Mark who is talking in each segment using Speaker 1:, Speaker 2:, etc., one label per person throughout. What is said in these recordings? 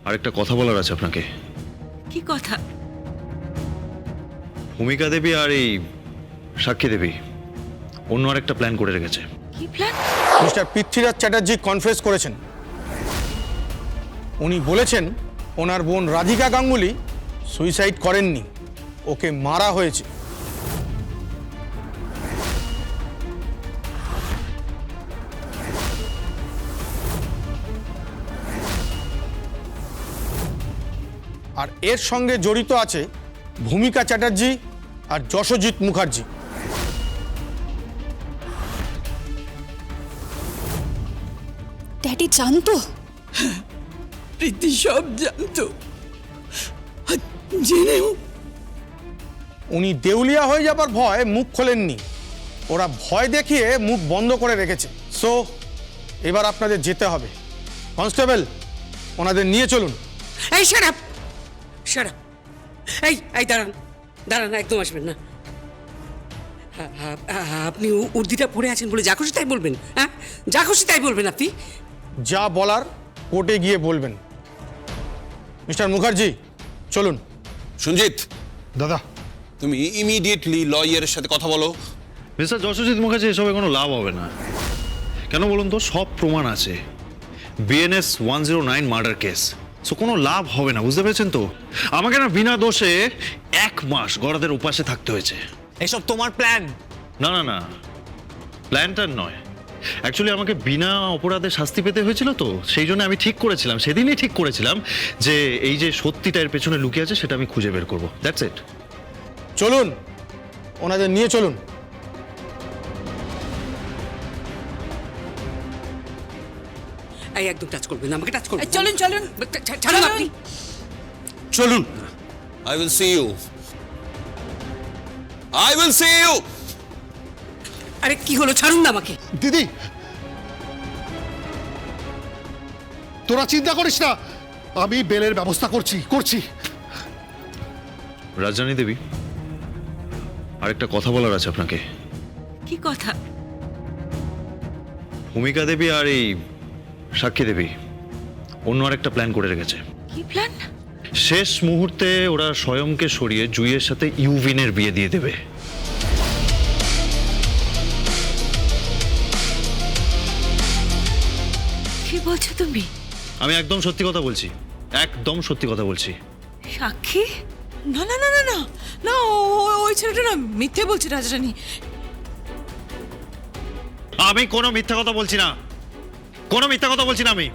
Speaker 1: আরেকটা কথা বলার আছে আপনাকে।
Speaker 2: কি কথা?
Speaker 1: ভূমিকা দেবী আর এই সাক্ষী দেবী অন্য আরেকটা প্ল্যান করে রেখেছে।
Speaker 2: কি plan?
Speaker 3: Mister Prithviraj Chatterjee confess করেছেন। উনি বলেছেন ওনার বোন রাধিকা গাঙ্গুলি সুইসাইড করেননি, ওকে মারা হয়েছে। আর এর সঙ্গে জড়িত আছে ভূমিকা চ্যাটার্জি আর যশজিৎ মুখার্জি।
Speaker 4: ড্যাডি জানতো?
Speaker 2: প্রীতি সব জানতো, আর জেনেও
Speaker 3: উনি দেউলিয়া হয়ে যাবার ভয় মুখ খোলেননি, ওরা ভয় দেখিয়ে মুখ বন্ধ করে রেখেছে। সো এবার আপনাদের যেতে হবে। কনস্টেবল, ওনাদের নিয়ে চলুন।
Speaker 5: এই শারাপ শারাপ, এই দাঁড়ান দাঁড়ান, একদম আসবেন না। আপনি উর্দিটা পড়ে আছেন বলে যা খুশি তাই বলবেন? হ্যাঁ, যা খুশি তাই বলবেন আপনি?
Speaker 3: যা বলার কোর্টে গিয়ে বলবেন। মিস্টার মুখার্জি চলুন।
Speaker 6: সঞ্জিত,
Speaker 7: দাদা,
Speaker 6: তুমি ইমিডিয়েটলি লয়ারের সাথে কথা বলো।
Speaker 1: মিস্টার যশজিৎ মুখার্জি, এসবে কোনো লাভ হবে না। কেন বলুন তো? সব প্রমাণ আছে। BNS 109 murder case. সো কোনো লাভ হবে না, বুঝতে পেরেছেন তো? আমাকে না বিনা দোষে 1 মাস গড়াদের উপাসে থাকতে হয়েছে।
Speaker 7: এসব তোমার প্ল্যান?
Speaker 1: না না না, প্ল্যানটা নয়। অ্যাকচুয়ালি আমাকে বিনা অপরাধে শাস্তি পেতে হয়েছিল, তো সেই জন্য আমি ঠিক করেছিলাম, সেদিনই ঠিক করেছিলাম যে এই যে সত্যিটা এর পেছনে লুকিয়ে আছে সেটা আমি খুঁজে বের করবো। That's it.
Speaker 3: চলুন, ওনাদের নিয়ে চলুন।
Speaker 5: এই একদম টাচ করবেন না, আমাকে টাচ করবেন।
Speaker 2: চলুন চলুন
Speaker 5: ছাড়ুন আপনি।
Speaker 6: চলুন। I will see you. I will see you.
Speaker 5: আরে কি হলো? ছাড়ুন না আমাকে।
Speaker 7: দিদি, তোরা চিন্তা করিস না, আমি বেলের ব্যবস্থা করছি।
Speaker 1: রাজরানী দেবী, আরেকটা কথা বলার আছে আপনাকে।
Speaker 2: কি কথা?
Speaker 1: ভূমিকা দেবী আর এই সাক্ষী দেবী অন্য আরেকটা প্ল্যান করে রেখেছে।
Speaker 2: কি প্ল্যান?
Speaker 1: শেষ মুহূর্তে ওরা স্বয়ংকে সরিয়ে জুইয়ের সাথে ইউভিনের বিয়ে দিয়ে দেবে।
Speaker 2: কি বলছো তুমি?
Speaker 1: আমি একদম সত্যি কথা বলছি, একদম সত্যি কথা বলছি।
Speaker 2: সাক্ষী?
Speaker 8: না না না না না না, ওই ছেলেটা না মিথ্যে বলছে রাজরানী।
Speaker 1: আমি কোনো মিথ্যা কথা বলছি না, কোনো মিথ্যা কথা বলছি না আমি।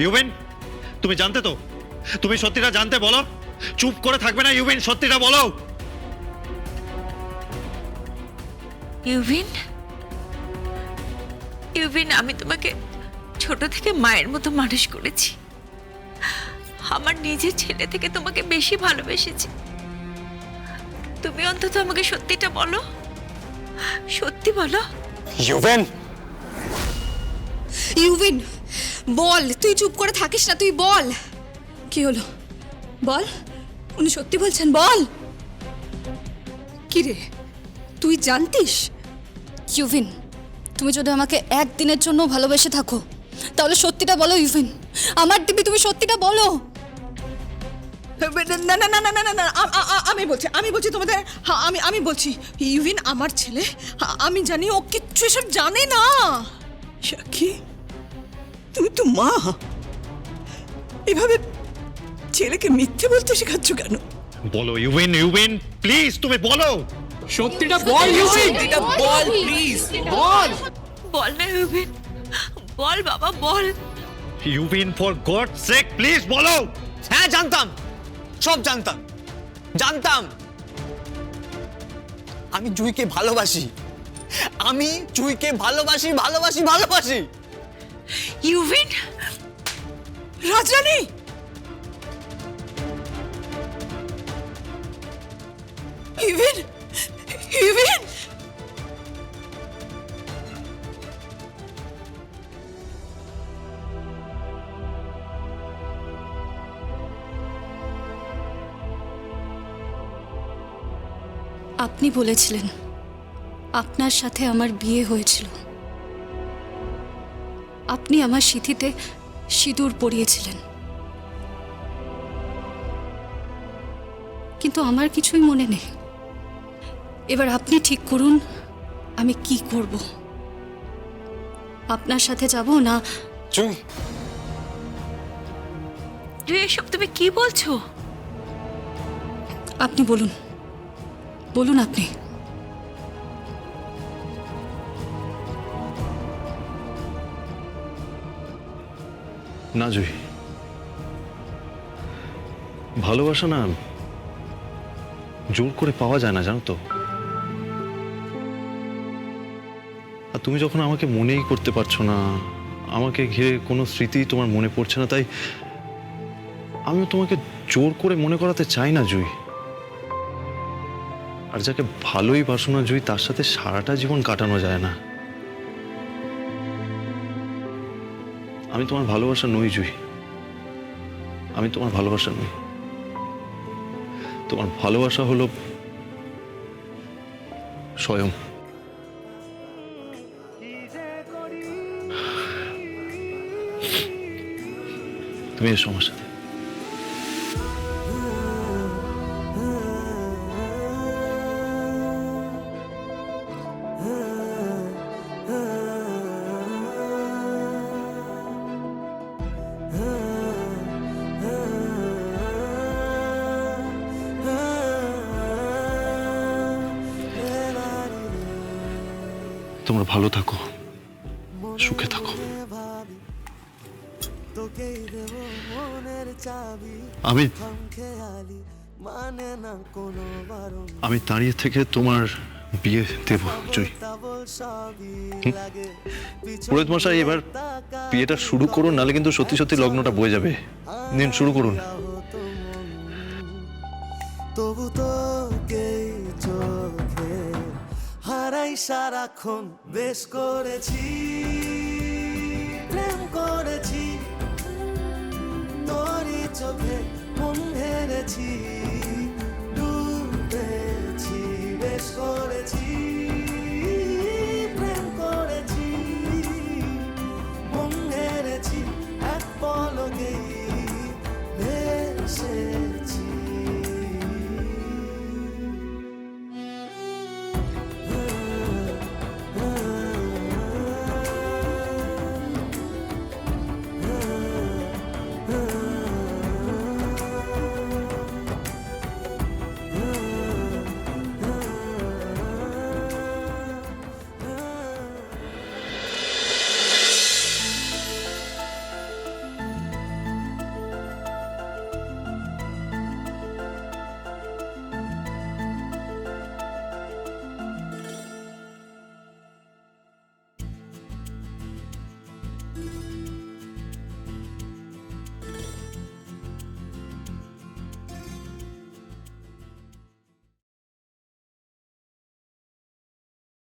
Speaker 1: ইউভিন, তুমি জানতে তো? তুমি সত্যিটা জানতে, বলো। চুপ করে থাকবে না ইউভিন, সত্যিটা বলো।
Speaker 2: ইউভিন, ইউভিন, আমি তোমাকে ছোট থেকে মায়ের মতো মানুষ করেছি। আমার নিজের ছেলে থেকে তোমাকে বেশি ভালোবেসেছি। তুমি অন্তত আমাকে সত্যিটা বলো, সত্যি বলো।
Speaker 3: ইউভেন,
Speaker 4: ইউভিন বল, তুই চুপ করে থাকিস না, তুই বল কি হলো, বল। উনি সত্যি বলছেন, বল। কি রে, তুই জানতিস? ইউভিন, তুমি যদি আমাকে একদিনের জন্য ভালোবেসে থাকো তাহলে সত্যিটা বলো ইউভিন। আমার দিবি, তুমি সত্যিটা বলো।
Speaker 8: না না না না না না না, আমি বলছি তোমাদের, আমি বলছি ইউভিন আমার ছেলে, আমি জানি ও কিচ্ছু এসব জানে না। সাক্ষী, তুমি তো মা, এভাবে ছেলেকে মিথ্যে বলতে শেখাচ্ছ কেন?
Speaker 1: বলো ইউভিন, ইউভিন প্লিজ তুমি বলো।
Speaker 5: সত্যিটা বল ইউভিন, সত্যিটা বল প্লিজ, বল।
Speaker 2: বল না ইউভিন, বল বাবা, বল।
Speaker 1: ইউভিন, ফর গড সেক প্লিজ বলো।
Speaker 7: হ্যাঁ জানতাম, সব জানতাম। আমি জুইকে ভালোবাসি, ভালোবাসি।
Speaker 2: ইউভিন,
Speaker 8: রাজরানী, ইউভিন, ইউভিন,
Speaker 4: আপনি বলেছিলেন আপনার সাথে আমার বিয়ে হয়েছিল, আপনি আমার সিঁথিতে সিঁদুর পরিয়েছিলেন। কিন্তু আমার কিছুই মনে নেই। এবার আপনি ঠিক করুন আমি কি করব। আপনার সাথে যাব না?
Speaker 6: জুই,
Speaker 2: জুই, এসব তুমি কি বলছো?
Speaker 4: আপনি বলুন, বলুন আপনি।
Speaker 1: না জুই, ভালোবাসা না জোর করে পাওয়া যায় না, জানো তো। আর তুমি যখন আমাকে মনেই করতে পারছো না, আমাকে ঘিরে কোনো স্মৃতি তোমার মনে পড়ছে না, তাই আমিও তোমাকে জোর করে মনে করাতে চাই না জুই। আর যাকে ভালোই বাসো না জুই, তার সাথে সারাটা জীবন কাটানো যায় না। আমি তোমার ভালোবাসা নই জুই, আমি তোমার ভালোবাসা নই। তোমার ভালোবাসা হলো স্বয়ং। তুমি এসো আমার সাথে। তোমরা ভালো থাকো, সুখে থাকো। আমি দাঁড়িয়ে থেকে তোমার বিয়ে দেব জয়। পুরোহিত মশাই, এবার বিয়েটা শুরু করুন, নাহলে কিন্তু সত্যি সত্যি লগ্নটা বয়ে যাবে। দিন শুরু করুন।
Speaker 9: তবু তোকেই চোখে হারাই সারাক্ষণ, বেশ করেছি প্রেম করেছি, তোরই চোখে মন হেরেছি, ডুবেছি বেশ করেছি।